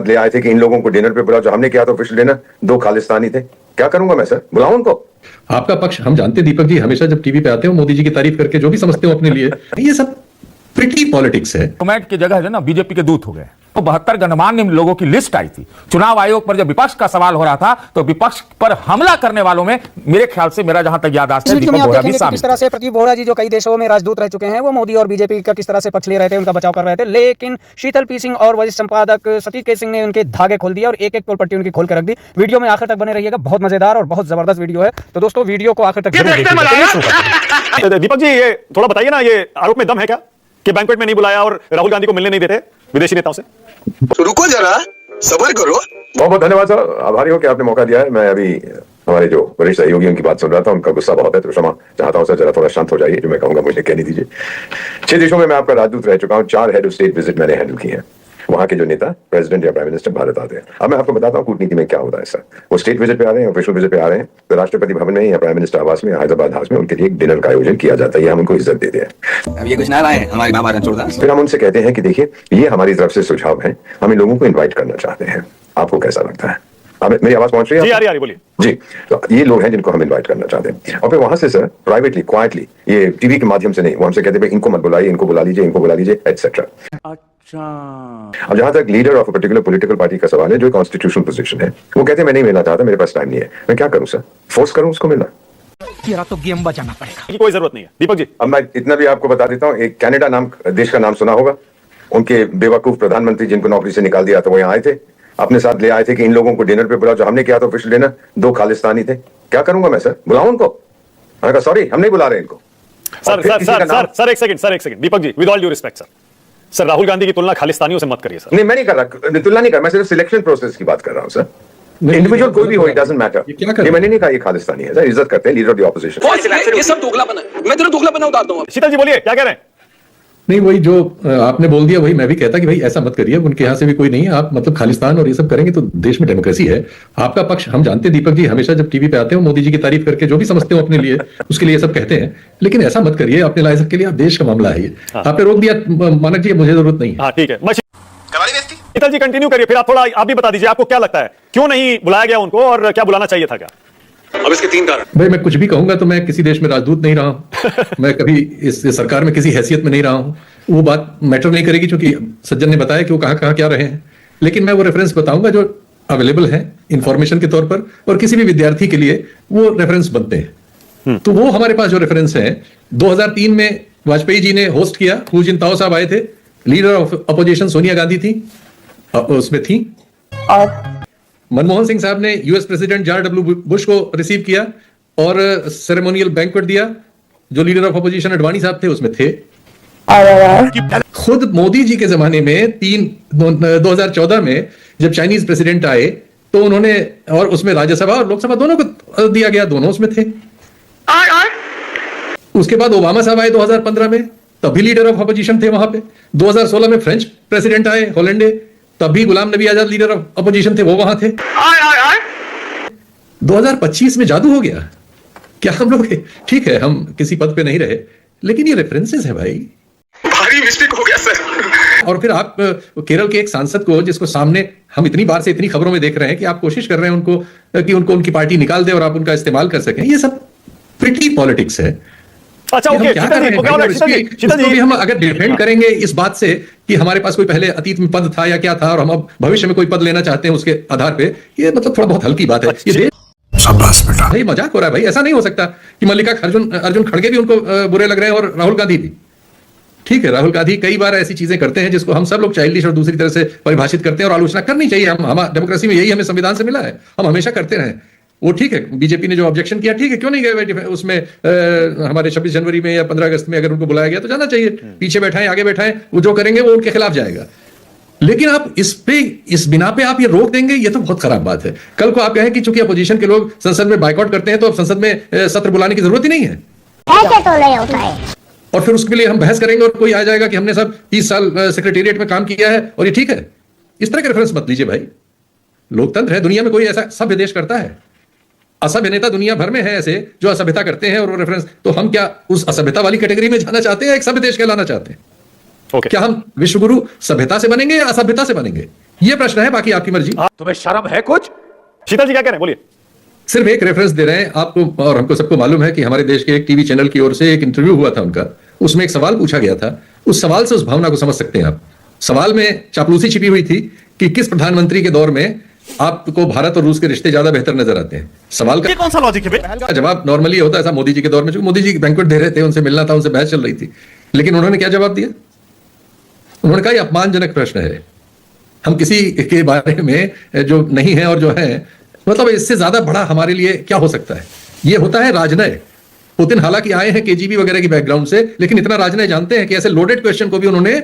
ले आए थे कि इन लोगों को डिनर पे बुलाओ, जो हमने किया था ऑफिशियल डिनर, दो खालिस्तानी थे। क्या करूंगा मैं सर, बुलाऊं उनको? आपका पक्ष हम जानते हैं दीपक जी, हमेशा जब टीवी पे आते हो मोदी जी की तारीफ करके जो भी समझते हो अपने लिए, ये सब प्रिटी पॉलिटिक्स है। कमेंट की जगह है ना बीजेपी के दूत हो गए। तो 72 गणमान्य लोगों की लिस्ट आई थी। चुनाव आयोग पर जब विपक्ष का सवाल हो रहा था तो विपक्ष पर हमला करने वालों में मेरे ख्याल से, मेरा जहां तक याददाश्त है, दीपक बोहरा भी शामिल। किस तरह से प्रदीप बोहरा जी जो कई देशों में राजदूत रह चुके हैं, वो मोदी और बीजेपी का किस तरह से पक्ष ले रहे थे, उनका बचाव कर रहे थे। लेकिन शीतल पी सिंह और वरिष्ठ संपादक सतीश के सिंह ने उनके धागे खोल दिए और एक एक पट्टी उनकी खोल कर रख दी। वीडियो में आखिर तक बने रहिएगा, बहुत मजेदार और बहुत जबरदस्त वीडियो है। तो दोस्तों वीडियो को आखिर तक दीपक जी, ये थोड़ा बताइए ना, ये आरोप में दम है क्या कि बैंक्वेट में नहीं बुलाया और राहुल गांधी को मिलने नहीं देते विदेशी नेताओं से? तो रुको जरा, सब्र करो। बहुत बहुत धन्यवाद सर, आभारी हूँ कि आपने मौका दिया है। मैं अभी हमारे जो वरिष्ठ सहयोगियों की बात सुन रहा था, उनका गुस्सा बहुत है, तो क्षमा चाहता हूँ सर, जरा थोड़ा शांत हो जाइए। जो मैं कहूंगा मुझे कहने दीजिए। 6 देशों में मैं आपका राजदूत रह चुका हूँ, 4 हेड ऑफ स्टेट विजिट मैंने हैंडल किए हैं। वहां के जो नेता प्रेसिडेंट या प्राइम मिनिस्टर भारत आते हैं। अब मैं आपको बताता हूँ कूटनीति में क्या होता है सर। वो स्टेट विजिट पे आ रहे हैं, ऑफिशियल विजिट पे आ रहे हैं, तो राष्ट्रपति भवन में या प्राइम मिनिस्टर आवास में, हैदराबाद हाउस में उनके लिए एक डिनर का आयोजन किया जाता है। ये हम उनको इज्जत देते हैं। अब ये कुछ ना है हमारी बाबा रणछोड़दास। फिर हम उनसे कहते हैं कि देखिए, ये हमारी तरफ से सुझाव है, हम इन लोगों को इन्वाइट करना चाहते हैं, आपको कैसा लगता है? अब मेरी आवाज पहुंच रही है? जी, आ रही, बोलिए जी। तो ये लोग हैं जिनको हम इनवाइट करना चाहते हैं, और फिर वहां से सर प्राइवेटली, क्वाइटली, ये टीवी के माध्यम से नहीं, वो हमसे कहते हैं इनको मत बुलाइए, इनको बुला लीजिए, इनको बुला लीजिए, एटसेट्रा। अच्छा, अब जहां तक leader of a particular political party का सवाल है, जो कॉन्स्टिट्यूशनल पोजीशन है, वो कहते हैं मैं नहीं मिलना चाहता, मेरे पास टाइम नहीं है। मैं क्या करूं सर, फोर्स करूं उसको मिलना? तेरा तो गेम बचाना पड़ेगा, कोई जरूरत नहीं है। दीपक जी, अब मैं इतना भी आपको बता देता हूं, एक कनाडा नाम देश का नाम सुना होगा। उनके बेवकूफ प्रधानमंत्री जिनको नौकरी से निकाल दिया था, वो यहाँ आए थे, अपने साथ ले आए थे कि इन लोगों को डिनर पे बुलाओ, जो हमने किया था ऑफिशियल डिनर, 2 खालिस्तानी थे। क्या करूंगा मैं सर, बुलाऊं उनको? मैंने कहा सॉरी, हम नहीं बुला रहे इनको। सर एक second Deepak ji, with all due respect sir, Rahul Gandhi की तुलना खालिस्तानियों से मत करिए सर। नहीं, मैं नहीं कर रहा, तुलना नहीं कर, मैं सिर्फ सिलेक्शन प्रोसेस की बात कर रहा हूं सर। इंडिविजुअल कोई भी हो, इट डजंट मैटर। ये मैंने नहीं कहा ये खालिस्तानी है सर, इज्जत करते हैं लीडर ऑफ द ऑपोजिशन। ये सब दोगलापन है, मैं तेरा दोगलापन उतारता हूं। शीतल जी बोलिए, क्या कह रहे हैं? नहीं, वही जो आपने बोल दिया वही मैं भी कहता कि भाई ऐसा मत करिए, उनके यहाँ से भी कोई नहीं है, आप मतलब खालिस्तान और ये सब करेंगे तो देश में डेमोक्रेसी है। आपका पक्ष हम जानते हैं दीपक जी, हमेशा जब टीवी पे आते हो मोदी जी की तारीफ करके जो भी समझते हो अपने लिए, उसके लिए ये सब कहते हैं। लेकिन ऐसा मत करिए अपने लाइफ के लिए, आप देश का मामला है ये। आपने रोक दिया मानक जी, मुझे जरूरत नहीं है। हाँ ठीक है, शीतल जी कंटिन्यू करिए, फिर आप थोड़ा आप भी बता दीजिए आपको क्या लगता है, क्यों नहीं बुलाया गया उनको और क्या बुलाना चाहिए था क्या? अब इसके 3 कारण। भाई मैं कुछ भी कहूंगा तो मैं किसी देश में राजदूत नहीं रहा हूं। मैं कभी इस सरकार में किसी हैसियत में नहीं रहा हूं। वो बात मैटर नहीं करेगी, क्योंकि सज्जन ने बताया कि वो कहां क्या रहे हैं। लेकिन मैं वो रेफरेंस बताऊंगा जो अवेलेबल है इंफॉर्मेशन के तौर पर, और किसी भी विद्यार्थी के लिए वो रेफरेंस बनते हैं। तो वो हमारे पास जो रेफरेंस है, 2003 में वाजपेयी जी ने होस्ट किया, हू जिनताओ साहब आए थे, leader of opposition Sonia Gandhi थी उसमें थी, और मनमोहन सिंह साहब ने US president George W Bush को रिसीव किया और सेरेमोनियल बैंक्वेट दिया। जो लीडर ऑफ अपोजिशन अडवाणी साहब थे उसमें थे। खुद मोदी जी के जमाने में 2014 में जब चाइनीज प्रेसिडेंट आए तो उन्होंने, और उसमें राज्यसभा और लोकसभा दोनों को दिया गया, दोनों उसमें थे। उसके बाद ओबामा साहब आए 2015 में, तभी लीडर ऑफ अपोजिशन थे वहां पे। 2016 में फ्रेंच प्रेसिडेंट आए, हॉलैंड, तभी Ghulam Nabi Azad leader of opposition थे, वो वहां थे। 2025 में जादू हो गया क्या हम लोग? ठीक है, हम किसी पद पे नहीं रहे, लेकिन ये रेफरेंसेस है भाई, भारी मिस्टेक हो गया सर। और फिर आप केरल के एक सांसद को, जिसको सामने हम इतनी बार से इतनी खबरों में देख रहे हैं कि आप कोशिश कर रहे हैं उनको उनकी पार्टी निकाल दे और आप उनका इस्तेमाल कर सकें, ये सब प्रिटी पॉलिटिक्स है। अच्छा, ओके, शीतल जी, हम अगर डिफेंड करेंगे इस बात से कि हमारे पास कोई पहले अतीत में पद था या क्या था और हम अब भविष्य में कोई पद लेना चाहते हैं उसके आधार पे, ये मतलब थोड़ा बहुत हल्की बात है। ये शाबाश बेटा, भाई मजाक हो रहा है भाई, ऐसा नहीं हो सकता कि अर्जुन खड़गे भी उनको बुरे लग रहे हैं और राहुल गांधी भी। ठीक है, राहुल गांधी कई बार ऐसी चीजें करते हैं जिसको हम सब लोग चाइल्डिश और दूसरी तरह से परिभाषित करते हैं, और आलोचना करनी चाहिए। हम डेमोक्रेसी में यही हमें संविधान से मिला है, हम हमेशा करते रहे। वो ठीक है, बीजेपी ने जो ऑब्जेक्शन किया, ठीक है, क्यों नहीं गए उसमें? हमारे 26 जनवरी में या 15 अगस्त में अगर उनको बुलाया गया तो जाना चाहिए। पीछे बैठाएं, आगे बैठाएं, वो जो करेंगे वो उनके खिलाफ जाएगा। लेकिन आप इस बिना पे आप ये रोक देंगे, ये तो बहुत खराब बात है। कल को आप कहें कि चूंकि अपोजिशन के लोग संसद में बाइकआउट करते हैं तो अब संसद में सत्र बुलाने की जरूरत ही नहीं है, ऐसे तो नहीं होता है। और फिर उसके लिए हम बहस करेंगे और कोई आ जाएगा कि हमने सब 30 साल सेक्रेटेरिएट में काम किया है और ये ठीक है। इस तरह का रेफरेंस मत लीजिए भाई। लोकतंत्र है, दुनिया में कोई ऐसा सभ्य देश करता है? असभ्य नेता दुनिया भर में है ऐसे जो असभ्यता करते हैं, और वो रेफरेंस, तो हम क्या उस असभ्यता वाली कैटेगरी में जाना चाहते हैं, एक सभ्य देश कहलाना चाहते हैं? ओके। क्या हम विश्वगुरु सभ्यता से बनेंगे या असभ्यता से बनेंगे, ये प्रश्न है, बाकी आपकी मर्जी। तुम्हें शर्म है कुछ? शीतल जी क्या कह रहे हैं, बोलिए। सिर्फ एक रेफरेंस दे रहे हैं आपको, और हमको सबको मालूम है कि हमारे देश के एक टीवी चैनल की ओर से एक इंटरव्यू हुआ था उनका, उसमें एक सवाल पूछा गया था। उस सवाल से उस भावना को समझ सकते हैं आप। सवाल में चापलूसी छिपी हुई थी कि किस प्रधानमंत्री के दौर में आपको भारत और रूस के रिश्ते ज्यादा बेहतर नजर आते हैं। सवाल का कौन सा लॉजिक है? का जवाब नॉर्मली होता है ऐसा मोदी जी के दौर में, जो मोदी जी बैंक्वेट दे रहे थे, उनसे मिलना था, उनसे बहस चल रही थी, लेकिन उन्होंने क्या जवाब दिया? उन्होंने कहा ये अपमानजनक प्रश्न है, हम किसी के बारे में जो नहीं है और जो है, मतलब इससे ज्यादा बड़ा हमारे लिए क्या हो सकता है। ये होता है राजनय। पुतिन हालांकि आए हैं केजीबी वगैरह की बैकग्राउंड से, लेकिन इतना राजनय जानते हैं कि ऐसे लोडेड क्वेश्चन को भी उन्होंने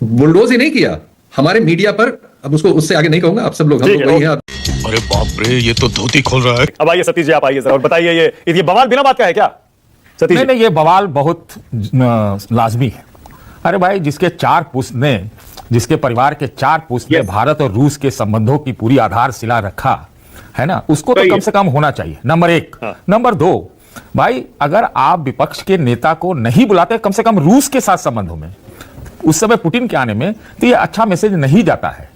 बुलडोज ही नहीं किया हमारे मीडिया पर। अब उसको उससे आगे नहीं कहूंगा, आप सब लोग, हम ठीक लोग है, वही हैं। अरे बाप रे, ये तो धोती खोल रहा है। अब आइए सतीश जी, आप आइए जरा और बताइए, ये बवाल बिना बात का है क्या सतीश नहीं जी? नहीं, ये बवाल बहुत लाजमी है। अरे भाई, जिसके परिवार के 4 पुश्त ने भारत और रूस के संबंधों की पूरी आधारशिला रखा है ना, उसको तो कम से कम होना चाहिए, नंबर 1। नंबर 2, भाई अगर आप विपक्ष के नेता को नहीं बुलाते कम से कम रूस के साथ संबंधों में, उस समय पुतिन के आने में, तो ये अच्छा मैसेज नहीं जाता है।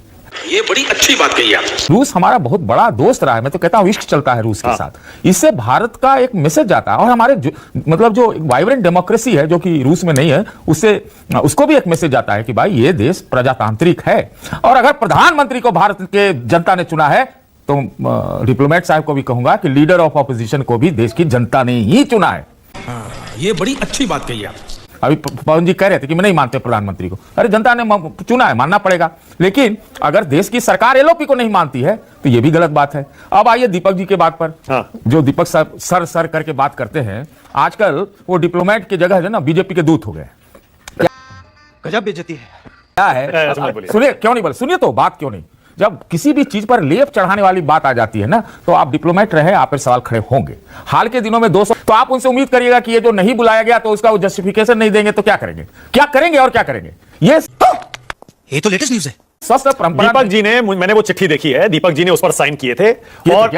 ये बड़ी अच्छी बात कही आप। रूस हमारा बहुत बड़ा दोस्त रहा है, मैं तो कहता हूं इश्क चलता है रूस के साथ। इससे भारत का एक मैसेज जाता है, और हमारे मतलब जो वाइब्रेंट डेमोक्रेसी है जो कि रूस में नहीं है, उसको भी एक मैसेज जाता है कि भाई ये देश प्रजातांत्रिक है। और अगर प्रधानमंत्री को भारत के जनता ने चुना है, तो डिप्लोमेट साहब को भी कहूंगा कि लीडर ऑफ ऑपोजिशन को भी देश की जनता ने ही चुना है। ये बड़ी अच्छी बात कही आप। अभी पवन जी कह रहे थे कि मैं नहीं मानते प्रधानमंत्री को। अरे जनता ने चुना है, मानना पड़ेगा। लेकिन अगर देश की सरकार एलओपी को नहीं मानती है तो ये भी गलत बात है। अब आइए दीपक जी के बात पर। जो दीपक सर करके बात करते हैं, आजकल वो डिप्लोमेट की जगह है ना बीजेपी के दूत हो गए। गजब बेइज्जती है। क्या है, सुनिए, क्यों नहीं बोले, सुनिए तो बात क्यों नहीं। जब किसी भी चीज पर लेप चढ़ाने वाली बात आ जाती है ना, तो आप डिप्लोमेट रहे, आप पर सवाल खड़े होंगे। हाल के दिनों में 200, तो आप उनसे उम्मीद करिएगा कि ये जो नहीं बुलाया गया तो उसका वो जस्टिफिकेशन नहीं देंगे, तो क्या करेंगे, क्या करेंगे और क्या करेंगे। ये तो लेटेस्ट न्यूज़ है। स्वस्थ परंपरा। दीपक जी ने, मैंने वो चिट्ठी देखी है, दीपक जी ने उस पर साइन किए थे,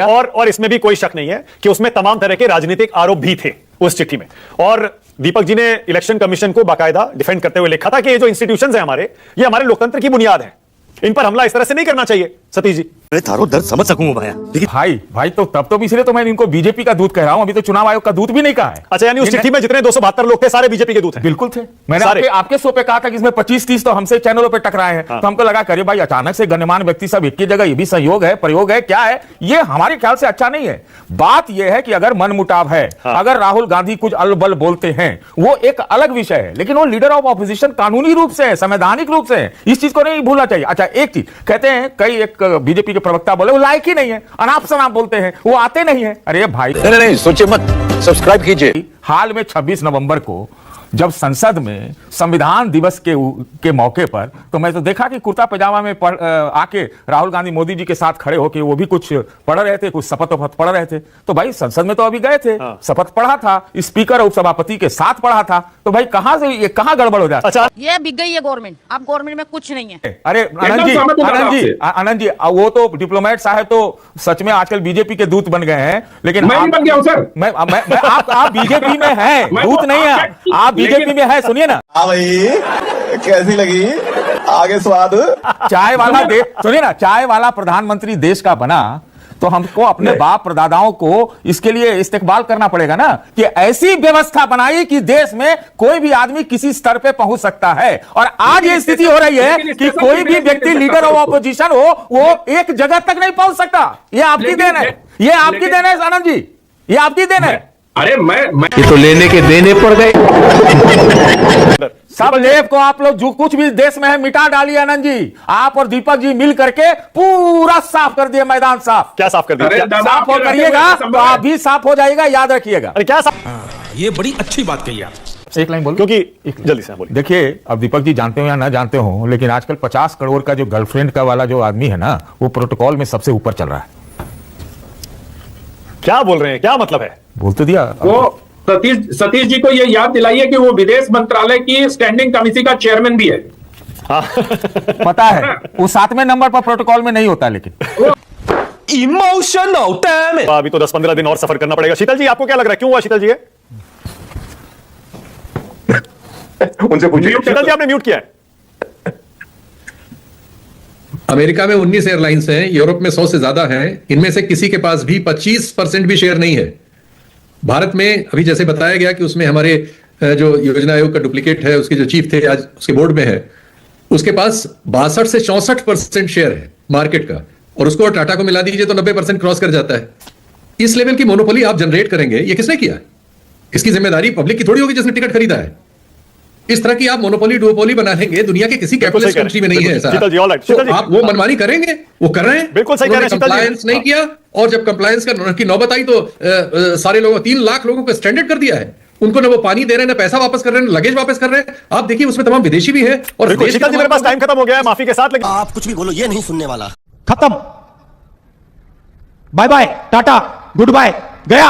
और इसमें भी कोई शक नहीं है कि उसमें तमाम तरह के राजनीतिक आरोप भी थे उस चिट्ठी में। और दीपक जी ने इलेक्शन कमीशन को बाकायदा डिफेंड करते हुए लिखा था कि ये जो इंस्टीट्यूशंस हैं हमारे, ये हमारे लोकतंत्र की बुनियाद है, इन पर हमला इस तरह से नहीं करना चाहिए। सतीश जी, मैं थारो दर्द समझ सकूंगा भैया, लेकिन भाई तो तब तो इसलिए तो मैं इनको बीजेपी का दूत कह रहा हूं, अभी तो चुनाव आयोग का दूत भी नहीं कहा है। अच्छा, यानी उस चिट्ठी में जितने 272 लोग थे सारे बीजेपी के दूत हैं? बिल्कुल थे। मैंने आपके शो पे कहा था कि इसमें 25-30 तो हमसे चैनलों पे टकराए हैं। तो हमको लगा करिए भाई, अचानक से गण्यमान्य व्यक्ति सब एक ही जगह, ये भी संयोग है, प्रयोग है, क्या है, ये हमारे ख्याल से अच्छा नहीं है। बात यह है कि अगर मनमुटाव है, अगर राहुल गांधी कुछ अलबल बोलते हैं, वो एक अलग विषय है, लेकिन वो लीडर ऑफ ऑपोजिशन कानूनी रूप से है, संवैधानिक रूप से है, इस चीज को नहीं भूलना चाहिए। अच्छा, एक चीज कहते हैं, कई एक बीजेपी के प्रवक्ता बोले वो लायक ही नहीं है, अनाप शनाप बोलते हैं, वो आते नहीं है। अरे भाई, नहीं सोचिए मत, सब्सक्राइब कीजिए। हाल में 26 नवंबर को जब संसद में संविधान दिवस के मौके पर, तो मैं तो देखा कि कुर्ता पैजामा में आके राहुल गांधी मोदी जी के साथ खड़े होके वो भी कुछ पढ़ रहे थे, कुछ शपथ वपथ पढ़ रहे थे। तो भाई संसद में तो अभी गए थे, शपथ पढ़ा था, स्पीकर और उपसभापति के साथ पढ़ा था, तो भाई कहां से ये कहां गड़बड़ हो जाता। अच्छा, ये बिक गई है गवर्नमेंट, अब गवर्नमेंट में कुछ नहीं है। अरे आनंद जी, वो तो डिप्लोमेट साहब तो सच में आजकल बीजेपी के दूत बन गए हैं, लेकिन मैं नहीं बन गया हूं सर। आप बीजेपी में हैं, दूत नहीं है, आप बीजेपी में है। सुनिए ना, भाई कैसी लगी आगे स्वाद? चाय वाला सुनिए ना, चाय वाला प्रधानमंत्री देश का बना, तो हमको अपने बाप परदादाओं को इसके लिए इस्तेकबाल करना पड़ेगा ना, कि ऐसी व्यवस्था बनाई कि देश में कोई भी आदमी किसी स्तर पे पहुंच सकता है। और आज ये स्थिति हो रही है कि कोई भी व्यक्ति लीडर ऑफ ऑपोजिशन हो, वो एक जगह तक नहीं पहुंच सकता। ये आपकी देन है, ये आपकी देन है आनंद जी, ये आपकी देन है। अरे मैं ये तो लेने के देने पड़ गए। सब लेप को आप लोग जो कुछ भी देश में है मिटा डालिए आनंद जी। आप और दीपक जी मिल करके पूरा साफ कर दिए, मैदान साफ। क्या साफ कर दिया? साफ हो करिएगा तो आप भी साफ हो जाएगा, याद रखिएगा। अरे क्या साफ? ये बड़ी अच्छी बात कही आप। एक लाइन बोल, क्योंकि जल्दी से बोलिए। देखिए, अब दीपक जी जानते हो या ना जानते हो, लेकिन आजकल 50 करोड़ का जो गर्लफ्रेंड का वाला जो आदमी है ना, वो प्रोटोकॉल में सबसे ऊपर चल रहा है। क्या बोल रहे हैं, क्या मतलब है? बोल तो दिया। वो सतीश जी को ये याद दिलाइए कि वो विदेश मंत्रालय की स्टैंडिंग कमेटी का चेयरमैन भी है। हाँ। पता है, वो 7वें नंबर पर प्रोटोकॉल में नहीं होता, लेकिन इमोशनल डैमेज। अभी तो 10-15 दिन और सफर करना पड़ेगा। शीतल जी, आपको क्या लग रहा है, क्यों हुआ शीतल जी? उनसे पूछिए। शीतल जी आपने म्यूट किया है। अमेरिका में 19 एयरलाइंस हैं, यूरोप में 100 से ज्यादा हैं, इनमें से किसी के पास भी 25% भी शेयर नहीं है। भारत में अभी जैसे बताया गया कि उसमें हमारे जो योजना आयोग का डुप्लीकेट है, उसके जो चीफ थे आज उसके बोर्ड में है, उसके पास 62 से 64% शेयर है मार्केट का, और उसको टाटा को मिला दीजिए तो 90% क्रॉस कर जाता है। इस लेवल की मोनोपोली आप जनरेट करेंगे, ये किसने किया? इसकी जिम्मेदारी पब्लिक की थोड़ी होगी जिसने टिकट खरीदा है। इस तरह की आप मोनोपोली डुओपोली बनाएंगे, दुनिया के किसी कैपिटलिस्ट कंट्री में नहीं है ऐसा। शीतल जी, all right, तो शीतल जी। आप वो मनमानी करेंगे, वो कर रहे हैं। बिल्कुल सही कह रहे हैं शीतल जी। कंप्लायंस नहीं किया, और जब कंप्लायंस की नौबत आई तो सारे लोगों 3 लाख लोगों को स्टैंडर्ड कर दिया है। उनको ना वो पानी दे रहे हैं, ना पैसा वापस कर रहे हैं, ना लगेज वापस कर रहे हैं। आप देखिए उसमें तमाम विदेशी भी है। और शीतल जी, मेरे पास टाइम खत्म हो गया है, माफी के साथ, लेकिन आप कुछ भी बोलो, ये नहीं सुनने वाला। खत्म, bye bye, tata, goodbye, गया।